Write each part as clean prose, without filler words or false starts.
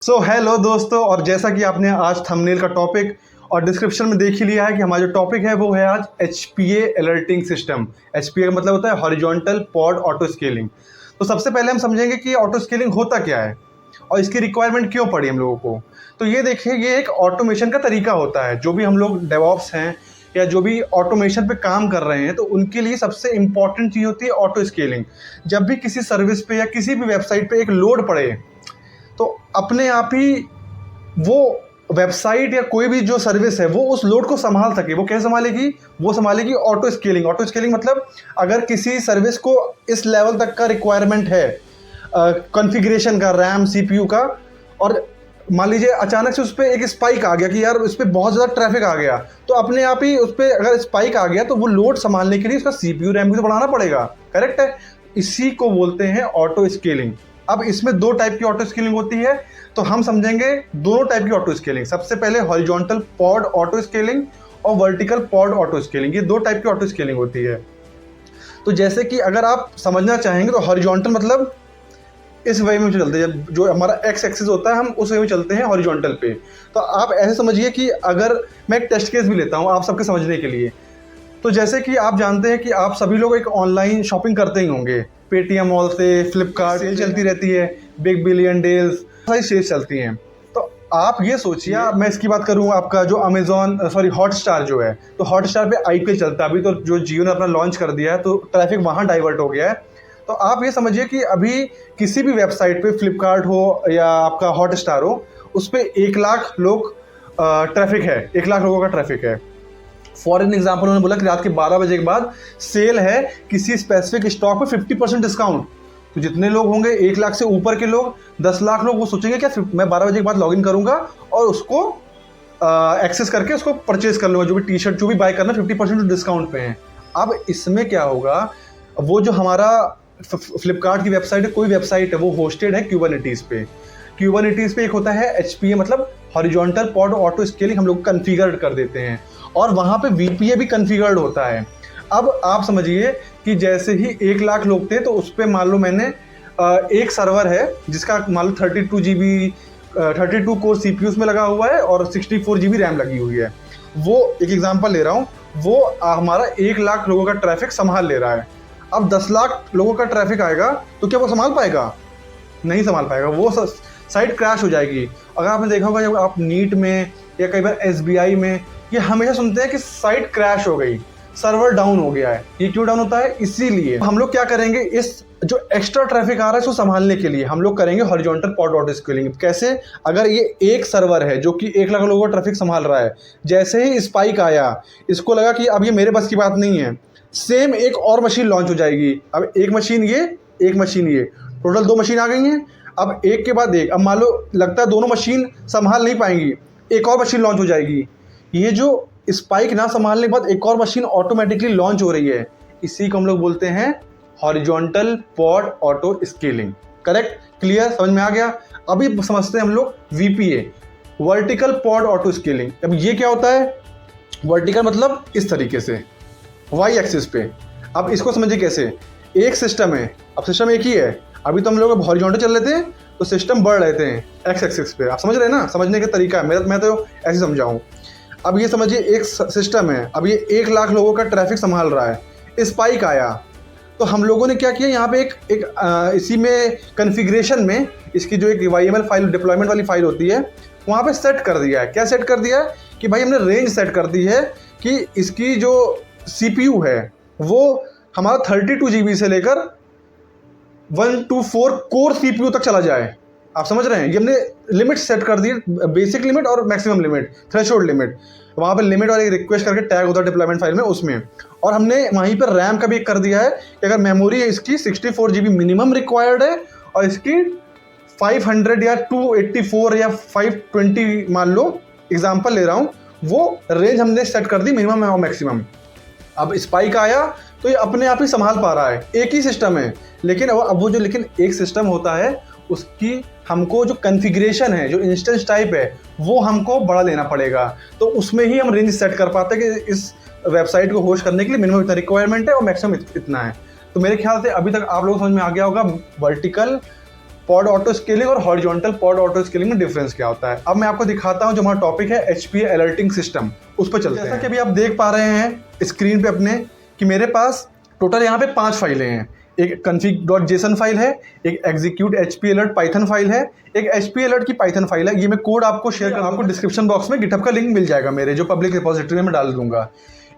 Hello दोस्तों, और जैसा कि आपने आज थंबनेल का टॉपिक और डिस्क्रिप्शन में देख ही लिया है कि हमारा जो टॉपिक है वो है आज HPA अलर्टिंग सिस्टम। HPA का मतलब होता है हॉरिजॉन्टल पॉड ऑटो स्केलिंग। तो सबसे पहले हम समझेंगे कि ऑटो स्केलिंग होता क्या है और इसकी रिक्वायरमेंट क्यों पड़ी हम लोगों को। तो ये देखिए, ये एक ऑटोमेशन का तरीका होता है। जो भी हम लोग डेवऑप्स हैं या जो भी ऑटोमेशन पे काम कर रहे हैं, तो उनके लिए सबसे इंपॉर्टेंट चीज़ होती है ऑटो स्केलिंग। जब भी किसी सर्विस पे या किसी भी वेबसाइट पे एक लोड पड़े, तो अपने आप ही वो वेबसाइट या कोई भी जो सर्विस है वो उस लोड को संभाल सके। वो कैसे संभालेगी? वो संभालेगी ऑटो स्केलिंग। ऑटो स्केलिंग मतलब अगर किसी सर्विस को इस लेवल तक का रिक्वायरमेंट है कॉन्फ़िगरेशन का, रैम CPU का, और मान लीजिए अचानक से उस पर एक स्पाइक आ गया कि यार उस पर बहुत ज़्यादा ट्रैफिक आ गया, तो अपने आप ही उस पर अगर स्पाइक आ गया तो वो लोड संभालने के लिए उसका CPU रैम भी तो बढ़ाना पड़ेगा। करेक्ट है? इसी को बोलते हैं ऑटो स्केलिंग। अब इसमें दो टाइप की ऑटो स्केलिंग होती है, तो हम समझेंगे दोनों टाइप की ऑटो स्केलिंग। सबसे पहले हॉरिजॉन्टल पॉड ऑटो स्केलिंग और वर्टिकल पॉड ऑटो स्केलिंग, ये दो टाइप की ऑटो स्केलिंग होती है। तो जैसे कि अगर आप समझना चाहेंगे तो हॉरिजॉन्टल मतलब इस वे में चलते हैं, जो हमारा एक्स एक्सिस होता है हम उस वे में चलते हैं हॉरिजॉन्टल पे। तो आप ऐसे समझिए कि अगर मैं एक टेस्ट केस भी लेता हूँ आप सबके समझने के लिए। तो जैसे कि आप जानते हैं कि आप सभी लोग एक ऑनलाइन शॉपिंग करते ही होंगे, पेटीएम मॉल से, फ्लिपकार्ट, सेल चलती रहती है, बिग बिलियन डील्स, सारी सेल्स चलती हैं। तो आप ये सोचिए, मैं इसकी बात करूँ आपका जो हॉटस्टार जो है, तो हॉटस्टार पे IPL चलता है। अभी तो जो जियो ने अपना लॉन्च कर दिया है तो ट्रैफिक वहाँ डाइवर्ट हो गया है। तो आप ये समझिए कि अभी किसी भी वेबसाइट पे, फ्लिपकार्ट हो या आपका हॉटस्टार हो, उस पर 1 लाख लोग ट्रैफिक है, 1 लाख लोगों का ट्रैफिक है। फॉर एन एग्जाम्पल उन्होंने बोला कि रात के 12 बजे के बाद सेल है किसी स्पेसिफिक स्टॉक पे 50% डिस्काउंट। तो जितने लोग होंगे 1 लाख से ऊपर के लोग, 10 लाख लोग, वो सोचेंगे क्या मैं 12 बजे के बाद लॉगिन करूंगा और उसको एक्सेस करके उसको परचेज कर लूँगा, जो भी टी-शर्ट जो भी बाय करना 50% डिस्काउंट पे है। अब इसमें क्या होगा, वो जो हमारा फ्लिपकार्ट की वेबसाइट है, कोई वेबसाइट है, वो होस्टेड है क्यूबरनेटीज़ पे। क्यूबरनेटीज़ पे एक होता है HPA मतलब हॉरिजॉन्टल पॉड ऑटो स्केलिंग, हम लोग कन्फिगर कर देते हैं, और वहाँ पे VPA भी कन्फिगर्ड होता है। अब आप समझिए कि जैसे ही 1 लाख लोग थे, तो उस पर मान लो मैंने एक सर्वर है जिसका मान लो 32 कोर CPU में लगा हुआ है और 64 GB रैम लगी हुई है। वो एक एग्जांपल ले रहा हूँ, वो हमारा 1 लाख लोगों का ट्रैफिक संभाल ले रहा है। अब 10 लाख लोगों का ट्रैफिक आएगा तो क्या वो संभाल पाएगा? नहीं संभाल पाएगा, वो साइट क्रैश हो जाएगी। अगर आपने देखा होगा जब आप नीट में या कई बार SBI में ये हमेशा सुनते हैं कि साइट क्रैश हो गई, सर्वर डाउन हो गया है। ये क्यों डाउन होता है? इसीलिए हम लोग क्या करेंगे, इस जो एक्स्ट्रा ट्रैफिक आ रहा है इसको संभालने के लिए हम लोग करेंगे हॉरिजॉन्टल पॉड ऑटो स्केलिंग। कैसे? अगर ये एक सर्वर है जो कि 1 लाख लोगों का ट्रैफिक संभाल रहा है, जैसे ही स्पाइक आया, इसको लगा कि अब ये मेरे बस की बात नहीं है, सेम एक और मशीन लॉन्च हो जाएगी। अब एक मशीन ये, टोटल 2 मशीन आ गई हैं। अब एक के बाद एक, अब मान लो लगता है दोनों मशीन संभाल नहीं पाएंगी, एक और मशीन लॉन्च हो जाएगी। ये जो स्पाइक ना संभालने के बाद एक और मशीन ऑटोमेटिकली लॉन्च हो रही है, इसी को हम लोग बोलते हैं horizontal pod auto scaling. Correct? Clear? समझ में आ गया? अभी समझते हैं हम लोग VPA, vertical pod auto scaling. अब ये क्या होता है? वर्टिकल मतलब इस तरीके से Y एक्सिस पे। अब इसको समझिए कैसे, एक सिस्टम है, अब सिस्टम एक ही है, अभी तो हम लोग हॉरिजॉन्टल चल रहे थे तो सिस्टम बढ़ रहे थे X एक्सिस पे। आप समझ रहे हैं ना? समझने का तरीका है, मैं तो ऐसे समझाऊँ। अब ये समझिए एक सिस्टम है, अब ये 1 लाख लोगों का ट्रैफिक संभाल रहा है, स्पाइक आया तो हम लोगों ने क्या किया, यहाँ पे इसी में कॉन्फ़िगरेशन में इसकी जो एक YML फाइल, डिप्लॉयमेंट वाली फाइल होती है, वहाँ पे सेट कर दिया है। क्या सेट कर दिया है कि भाई हमने रेंज सेट कर दी है कि इसकी जो CPU है वो हमारा 32 GB से लेकर 124 कोर CPU तक चला जाए। आप समझ रहे हैं? ये हमने लिमिट सेट कर दी, बेसिक लिमिट और मैक्सिमम लिमिट, थ्रेशोल्ड लिमिट। वहाँ पे लिमिट और एक रिक्वेस्ट करके टैग होता है डिप्लॉयमेंट फाइल में, उसमें। और हमने वहीं पर रैम का भी कर दिया है कि अगर मेमोरी है इसकी 64 GB मिनिमम रिक्वायर्ड है और इसकी 500 या 284 या 520 मान लो, एग्जाम्पल ले रहा हूँ, वो रेंज हमने सेट कर दी मिनिमम और मैक्सिमम। अब स्पाइक आया तो ये अपने आप ही संभाल पा रहा है, एक ही सिस्टम है, लेकिन लेकिन एक सिस्टम होता है, उसकी हमको जो कॉन्फ़िगरेशन है, जो इंस्टेंस टाइप है, वो हमको बड़ा लेना पड़ेगा। तो उसमें ही हम रेंज सेट कर पाते हैं कि इस वेबसाइट को होस्ट करने के लिए मिनिमम इतना रिक्वायरमेंट है और मैक्सिमम इतना है। तो मेरे ख्याल से अभी तक आप लोगों को समझ में आ गया होगा वर्टिकल पॉड ऑटो स्केलिंग और हॉरिजॉन्टल पॉड ऑटो स्केलिंग में डिफरेंस क्या होता है। अब मैं आपको दिखाता हूं जो हमारा टॉपिक है HPA अलर्टिंग सिस्टम, उस पर चलते हैं। जैसा कि अभी आप देख पा रहे हैं स्क्रीन पे अपने कि मेरे पास टोटल यहाँ पे 5 फाइलें हैं। एक config.json फाइल है, एक execute HPA alert Python file है, एक HPA alert की पाइथन फाइल है। ये मैं कोड आपको शेयर करूँगा, आपको डिस्क्रिप्शन बॉक्स में गिटहब का लिंक मिल जाएगा मेरे, जो पब्लिक रिपोजिटरी में डाल दूंगा।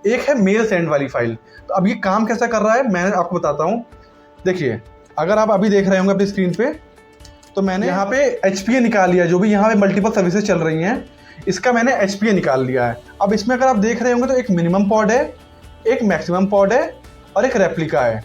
एक है मेल सेंड वाली फाइल। तो अब ये काम कैसा कर रहा है मैं आपको बताता हूँ। देखिए, अगर आप अभी देख रहे होंगे अपनी स्क्रीन पे, तो मैंने यहाँ पे HPA निकाल लिया। जो भी यहाँ पे मल्टीपल सर्विसेज चल रही हैं, इसका मैंने HPA निकाल लिया है। अब इसमें अगर आप देख रहे होंगे तो एक मिनिमम पॉड है, एक मैक्सिमम पॉड है और एक रेप्लिका है।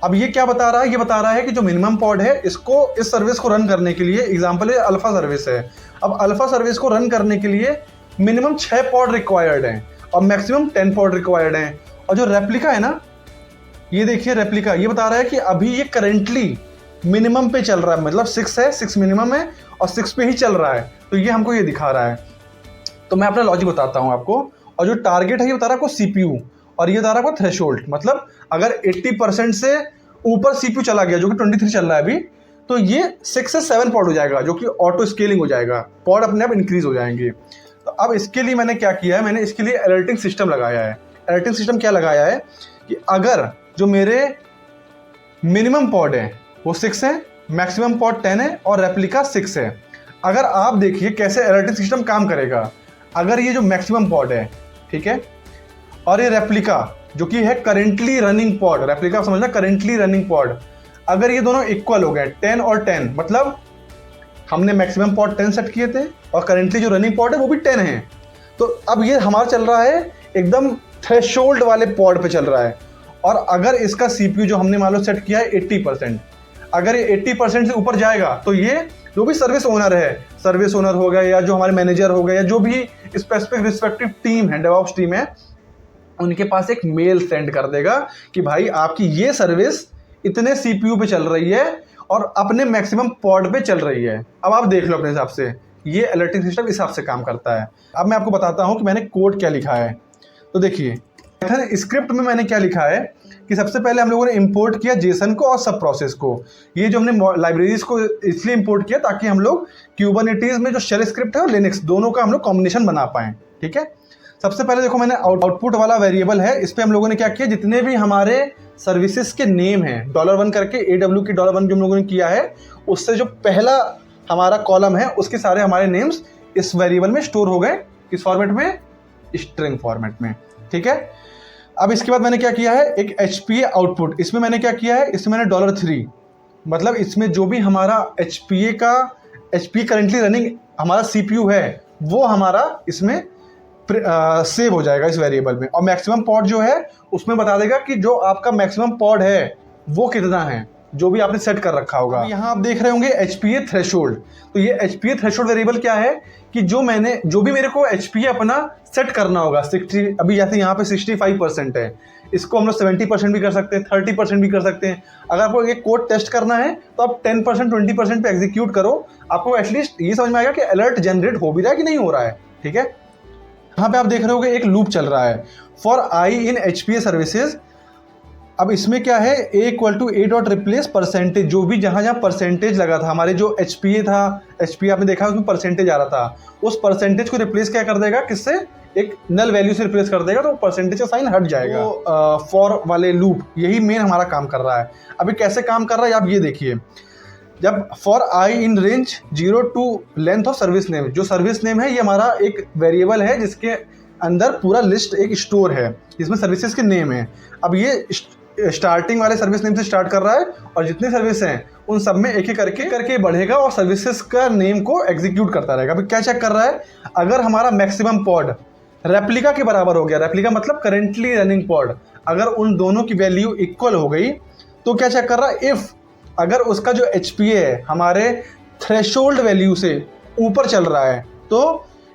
अब ये क्या बता रहा है? ये बता रहा है कि जो मिनिमम पॉड है, इसको इस सर्विस को रन करने के लिए, एग्जांपल है अल्फा सर्विस है। अब अल्फा सर्विस को रन करने के लिए मिनिमम 6 पॉड रिक्वायर्ड हैं और मैक्सिमम 10 पॉड रिक्वायर्ड हैं। और जो रेप्लिका है ना, ये देखिए रेप्लिका, ये बता रहा है कि अभी ये करेंटली मिनिमम पे चल रहा है, मतलब 6 है, 6 मिनिमम है और 6 पे ही चल रहा है। तो ये हमको ये दिखा रहा है। तो मैं अपना लॉजिक बताता हूँ आपको। और जो टारगेट है ये बता रहा है आपको CPU, और ये बता रहा है आपको थ्रेशोल्ड। मतलब अगर 80% से ऊपर CPU चला गया, जो कि 23 चल रहा है अभी, तो ये 6 से 7 पॉड हो जाएगा, जो कि ऑटो स्केलिंग हो जाएगा, पॉड अपने आप इंक्रीज हो जाएंगे। तो अब इसके लिए मैंने क्या किया है, मैंने इसके लिए अलर्टिंग सिस्टम लगाया है। अलर्टिंग सिस्टम क्या लगाया है कि अगर जो मेरे मिनिमम पॉड है वो 6 है, मैक्सिमम पॉड 10 है और रेप्लिका 6 है। अगर आप देखिए कैसे अलर्टिंग सिस्टम काम करेगा। अगर ये जो मैक्सिमम पॉड है, ठीक है, और ये रेप्लिका जो कि है करेंटली रनिंग पॉड, रेप्लिका समझना करेंटली रनिंग पॉड, अगर ये दोनों इक्वल हो गए 10 और 10, मतलब हमने मैक्सिमम पॉड 10 सेट किए थे और करेंटली जो रनिंग पॉड है वो भी 10 है, तो अब ये हमारा चल रहा है एकदम थ्रेशोल्ड वाले पॉड पे चल रहा है। और अगर इसका CPU जो हमने मान लो सेट किया है 80%, अगर ये 80% से ऊपर जाएगा तो ये जो भी सर्विस ओनर है, सर्विस ओनर हो गया या जो हमारे मैनेजर हो गए या जो भी स्पेसिफिक रिस्पेक्टिव टीम है, डेवऑप्स टीम है, उनके पास एक मेल सेंड कर देगा कि भाई आपकी ये सर्विस इतने CPU पे चल रही है और अपने मैक्सिमम पॉड पे चल रही है। अब आप देख लो अपने हिसाब से, ये अलर्टिंग सिस्टम इस हिसाब से काम करता है। अब मैं आपको बताता हूँ कि मैंने कोड क्या लिखा है। तो देखिए, पाइथन स्क्रिप्ट में मैंने क्या लिखा है कि सबसे पहले हम लोगों ने इंपोर्ट किया जेसन को और सब प्रोसेस को। ये जो हमने लाइब्रेरीज को इसलिए इंपोर्ट किया ताकि हम लोग क्यूबरनेटीज में जो शेल स्क्रिप्ट है और लिनक्स दोनों का हम लोग कॉम्बिनेशन बना पाएँ, ठीक है। सबसे पहले देखो, मैंने आउटपुट वाला वेरिएबल है, इस पर हम लोगों ने क्या किया, जितने भी हमारे सर्विसेज के नेम हैं $1 करके, AW की $1 जो हम लोगों ने किया है, उससे जो पहला हमारा कॉलम है उसके सारे हमारे नेम्स इस वेरिएबल में स्टोर हो गए। किस फॉर्मेट में? स्ट्रिंग फॉर्मेट में, ठीक है। अब इसके बाद मैंने क्या किया है, एक HPA आउटपुट, इसमें मैंने क्या किया है, इसमें मैंने $3, मतलब इसमें जो भी हमारा HPA करेंटली रनिंग हमारा CPU है वो हमारा इसमें सेव हो जाएगा इस वेरिएबल में। और मैक्सिमम पॉड जो है उसमें बता देगा कि जो आपका मैक्सिमम पॉड है वो कितना है, जो भी आपने सेट कर रखा होगा। यहाँ आप देख रहे होंगे HPA थ्रेशोल्ड। तो ये HPA थ्रेशोल्ड वेरिएबल क्या है कि जो भी मेरे को HPA अपना सेट करना होगा 60, अभी जैसे यहाँ पे 65% है, इसको हम लोग 70% भी कर सकते हैं, 30% भी कर सकते हैं। अगर आपको ये कोड टेस्ट करना है तो आप 10% 20% पे एग्जीक्यूट करो, आपको एटलीस्ट ये समझ में आएगा कि अलर्ट जनरेट हो भी रहा है कि नहीं हो रहा है, ठीक है। यहाँ पे आप देख रहे होगे एक लूप चल रहा है for I in HPA services. अब इसमें क्या है, A=A.replace परसेंटेज, जो भी जहाँ परसेंटेज लगा था, हमारे जो HPA था, HPA आपने देखा उसमें परसेंटेज आ रहा था, उस परसेंटेज को रिप्लेस क्या कर देगा, किससे, एक नल वैल्यू से रिप्लेस कर देगा, तो परसेंटेज का साइन हट जाएगा। तो फॉर वाले लूप यही मेन हमारा काम कर रहा है। अभी कैसे काम कर रहा है आप ये देखिए, जब for I in range 0 to length of service name, जो सर्विस नेम है ये हमारा एक वेरिएबल है जिसके अंदर पूरा लिस्ट एक स्टोर है जिसमें सर्विसेज के नेम है। अब ये स्टार्टिंग वाले सर्विस नेम से स्टार्ट कर रहा है और जितने सर्विस हैं उन सब में एक एक करके बढ़ेगा और सर्विसेज का नेम को एग्जीक्यूट करता रहेगा। अभी क्या चेक कर रहा है, अगर हमारा मैक्सिमम पॉड रेप्लिका के बराबर हो गया, रेप्लिका मतलब करेंटली रनिंग पॉड, अगर उन दोनों की वैल्यू इक्वल हो गई तो क्या चेक कर रहा है, इफ़ अगर उसका जो HPA है हमारे थ्रेशोल्ड वैल्यू से ऊपर चल रहा है तो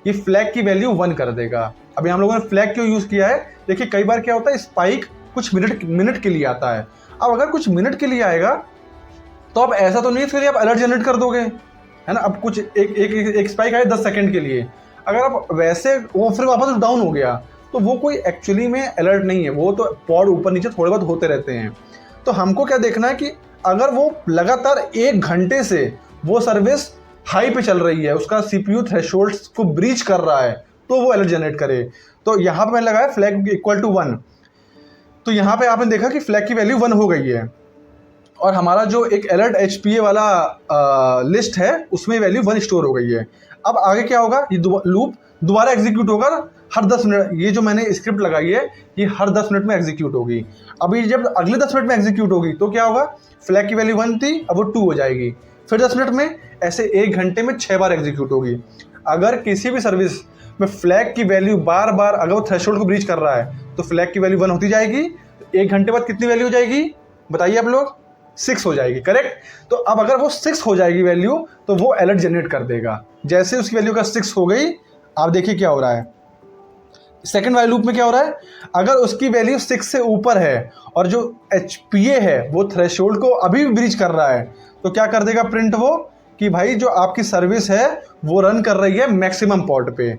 ये फ्लैग की वैल्यू 1 कर देगा। अभी हम लोगों ने फ्लैग क्यों यूज़ किया है, देखिए कई बार क्या होता है, स्पाइक कुछ मिनट के लिए आता है। अब अगर कुछ मिनट के लिए आएगा तो अब ऐसा तो नहीं है फिर आप अलर्ट जनरेट कर दोगे, है ना। अब कुछ एक स्पाइक आए 10 सेकेंड के लिए, अगर आप वैसे वो फिर वापस डाउन हो गया तो वो कोई एक्चुअली में अलर्ट नहीं है, वो तो पॉड ऊपर नीचे थोड़े बहुत होते रहते हैं। तो हमको क्या देखना है कि अगर वो लगातार 1 घंटे से वो सर्विस हाई पे चल रही है, उसका CPU थ्रेशोल्ड को ब्रीच कर रहा है, तो वो अलर्ट जनरेट करे। तो यहाँ पे मैंने लगाया फ्लैग इक्वल टू 1। तो यहाँ पे आपने देखा कि फ्लैग की वैल्यू 1 हो गई है और हमारा जो एक अलर्ट HPA वाला लिस्ट है उसमें वैल्यू 1 स्टोर हो गई है। अब आगे क्या होगा, ये लूप दोबारा एग्जीक्यूट होगा हर 10 मिनट। ये जो मैंने स्क्रिप्ट लगाई है ये हर 10 मिनट में एग्जीक्यूट होगी। अभी जब अगले 10 मिनट में एग्जीक्यूट होगी तो क्या होगा, फ्लैग की वैल्यू 1 थी, अब वो 2 हो जाएगी। फिर 10 मिनट में, ऐसे 1 घंटे में 6 बार एग्जीक्यूट होगी। अगर किसी भी सर्विस में फ्लैग की वैल्यू बार बार अगर वो थ्रेशोल्ड को ब्रीच कर रहा है तो फ्लैग की वैल्यू 1 होती जाएगी। 1 घंटे बाद कितनी वैल्यू हो जाएगी बताइए आप लोग, 6 हो जाएगी, करेक्ट। तो अब अगर वो 6 हो जाएगी वैल्यू तो वो अलर्ट जनरेट कर देगा। जैसे उसकी वैल्यू का 6 हो गई, आप देखिए क्या हो रहा है सेकंड वाले लूप में। क्या हो रहा है, अगर उसकी वैल्यू 6 से ऊपर है और जो HPA है वो थ्रेशोल्ड को अभी भी ब्रीच कर रहा है तो क्या कर देगा प्रिंट वो, कि भाई जो आपकी सर्विस है वो रन कर रही है मैक्सिमम पॉड पे,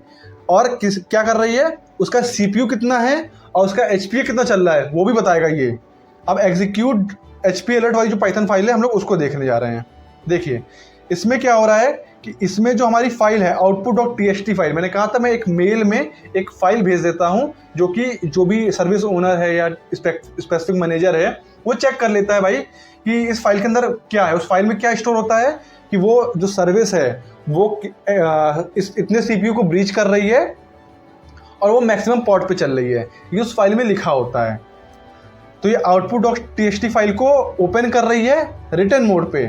और क्या कर रही है, उसका CPU कितना है और उसका HPA कितना चल रहा है वो भी बताएगा ये। अब एग्जीक्यूट HPA अलर्ट वाली जो पाइथन फाइल है हम लोग उसको देखने जा रहे हैं। देखिए इसमें क्या हो रहा है कि इसमें जो हमारी फाइल है output.txt फाइल, मैंने कहा था मैं एक मेल में एक फाइल भेज देता हूँ जो कि जो भी सर्विस ओनर है या स्पेसिफिक मैनेजर है वो चेक कर लेता है भाई कि इस फाइल के अंदर क्या है, उस फाइल में क्या स्टोर होता है, कि वो जो सर्विस है वो इतने CPU को ब्रीच कर रही है और वो मैक्सिमम पॉड पे चल रही है, ये उस फाइल में लिखा होता है। तो ये output.txt फाइल को ओपन कर रही है रिटर्न मोड पे,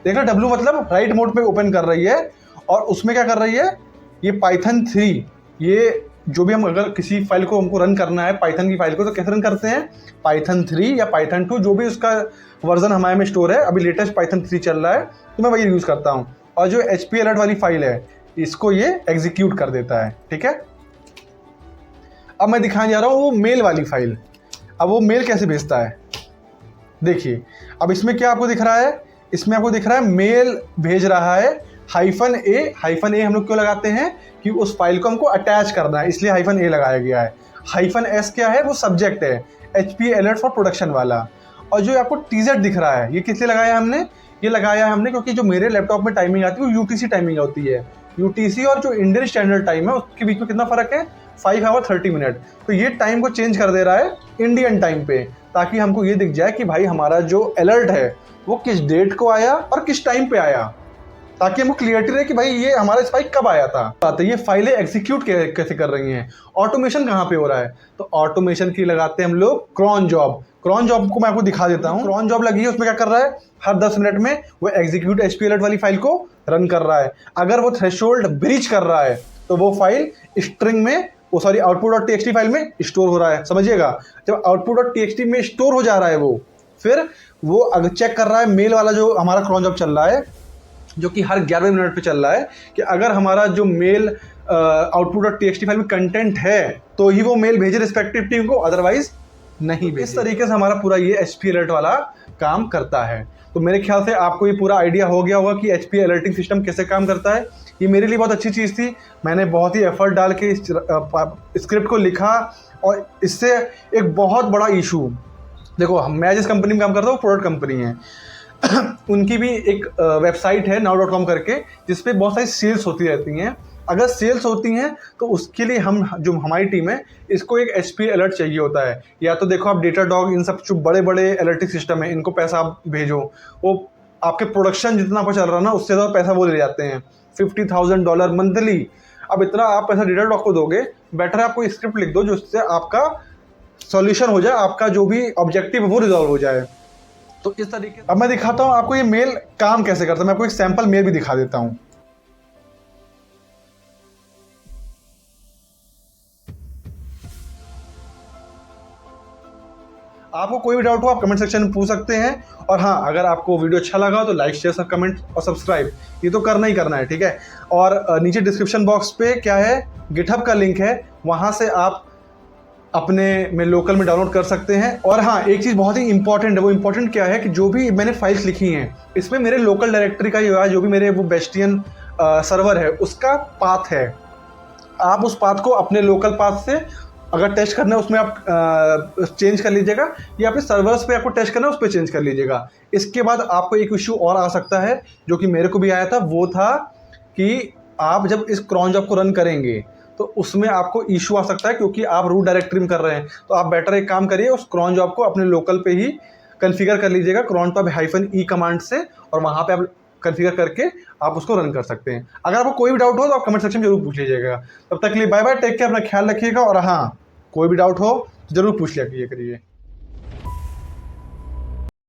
देखा W मतलब राइट मोड पे ओपन कर रही है, और उसमें क्या कर रही है, ये पाइथन 3, ये जो भी हम अगर किसी फाइल को हमको रन करना है पाइथन की फाइल को तो कैसे रन करते हैं, पाइथन 3 या पाइथन 2 जो भी उसका वर्जन हमारे में स्टोर है, अभी लेटेस्ट पाइथन 3 चल रहा है तो मैं वही यूज़ करता हूँ। और जो HPA अलर्ट वाली फाइल है इसको ये एग्जीक्यूट कर देता है, ठीक है। अब मैं दिखाने जा रहा हूँ वो मेल वाली फाइल। अब वो मेल कैसे भेजता है देखिए, अब इसमें क्या आपको दिख रहा है, इसमें आपको दिख रहा है मेल भेज रहा है -A हम लोग क्यों लगाते हैं कि उस फाइल को हमको अटैच करना है, इसलिए -A लगाया गया है। -S क्या है, वो सब्जेक्ट है HPA अलर्ट फॉर प्रोडक्शन वाला। और जो आपको TZ दिख रहा है ये किस लिए लगाया है हमने, ये लगाया है हमने क्योंकि जो मेरे लैपटॉप में टाइमिंग आती है वो UTC टाइमिंग होती है। UTC और जो इंडियन स्टैंडर्ड टाइम है उसके बीच में कितना फ़र्क है, 5 आवर 30 मिनट। तो ये टाइम को चेंज कर दे रहा है इंडियन टाइम पे, ताकि हमको ये दिख जाए कि भाई हमारा जो अलर्ट है वो किस डेट को आया और किस टाइम पे आया, ताकि हमको क्लियरिटी रहे कि भाई ये हमारा स्पाइक कब आया था। तो ये फाइलें एग्जीक्यूट कैसे कर रही हैं, ऑटोमेशन कहाँ पे हो रहा है, तो ऑटोमेशन की लगाते हैं हम लोग क्रॉन जॉब। क्रॉन जॉब को मैं आपको दिखा देता हूँ। क्रॉन जॉब लगी है, उसमें क्या कर रहा है, हर 10 मिनट में वो एग्जीक्यूट HPA अलर्ट वाली फाइल को रन कर रहा है। अगर वो थ्रेशोल्ड ब्रीच कर रहा है तो वो फाइल स्ट्रिंग में output.txt फाइल में स्टोर हो रहा है, समझिएगा। जब output.txt में स्टोर हो जा रहा है वो, फिर वो अगर चेक कर रहा है मेल वाला जो हमारा क्रॉन जॉब चल रहा है जो कि हर 11 मिनट पे चल रहा है, कि अगर हमारा जो मेल output.txt फाइल में कंटेंट है तो ही वो मेल भेजे रिस्पेक्टिव टीम को, अदरवाइज नहीं भेजे। इस तरीके से हमारा पूरा ये HPA अलर्ट वाला काम करता है। तो मेरे ख्याल से आपको ये पूरा आइडिया हो गया होगा कि HPA अलर्टिंग सिस्टम कैसे काम करता है। ये मेरे लिए बहुत अच्छी चीज़ थी, मैंने बहुत ही एफर्ट डाल के इस स्क्रिप्ट को लिखा, और इससे एक बहुत बड़ा इशू, देखो मैं जिस कंपनी में काम करता हूँ वो प्रोडक्ट कंपनी है उनकी भी एक वेबसाइट है now.com करके, जिसपे बहुत सारी सेल्स होती रहती हैं। अगर सेल्स होती हैं तो उसके लिए हम जो हमारी टीम है इसको एक HPA अलर्ट चाहिए होता है। या तो देखो आप डेटाडॉग, इन सब जो बड़े बड़े अलर्टिंग सिस्टम है इनको पैसा आप भेजो, वो आपके प्रोडक्शन जितना आपको चल रहा है ना उससे ज़्यादा पैसा वो ले जाते हैं, $50,000 मंथली। अब इतना आप पैसा डेटाडॉग को दोगे, बेटर है आपको स्क्रिप्ट लिख दो जिससे आपका सॉल्यूशन हो जाए, आपका जो भी ऑब्जेक्टिव है वो रिजॉल्व हो जाए। तो इस तरीके अब मैं दिखाता हूँ आपको ये मेल काम कैसे करता है। मैं आपको एक सैंपल मेल भी दिखा देता हूँ। आपको कोई भी डाउट हो आप कमेंट सेक्शन में पूछ सकते हैं। और हाँ, अगर आपको वीडियो अच्छा लगा तो लाइक, शेयर, कमेंट और सब्सक्राइब ये तो करना ही करना है, ठीक है। और नीचे डिस्क्रिप्शन बॉक्स पे क्या है, गिटहब का लिंक है, वहाँ से आप अपने में लोकल में डाउनलोड कर सकते हैं। और हाँ, एक चीज़ बहुत ही इंपॉर्टेंट है, वो इंपॉर्टेंट क्या है कि जो भी मैंने फाइल्स लिखी हैं इसमें मेरे लोकल डायरेक्टरी का जो भी मेरे वो बेस्टियन सर्वर है उसका पाथ है। आप उस पाथ को अपने लोकल पाथ से अगर टेस्ट करना है उसमें आप चेंज कर लीजिएगा, या अपने सर्वर्स पे आपको टेस्ट करना है उस पर चेंज कर लीजिएगा। इसके बाद आपको एक इशू और आ सकता है जो कि मेरे को भी आया था, वो था कि आप जब इस क्रॉन जॉब को रन करेंगे तो उसमें आपको इशू आ सकता है, क्योंकि आप रूट डायरेक्टरी में कर रहे हैं। तो आप बेटर एक काम करिए, उस क्रॉन जॉब को अपने लोकल पे ही कन्फिगर कर लीजिएगा क्रॉन पब -e कमांड से, और वहाँ पे आप कन्फिगर करके आप उसको रन कर सकते हैं। अगर आपको कोई भी डाउट हो तो आप कमेंट सेक्शन में जरूर पूछ लीजिएगा। तब तक के लिए बाय बाय, टेक केयर, अपना ख्याल रखिएगा, और हाँ, कोई भी डाउट हो तो जरूर पूछ लिया करिए।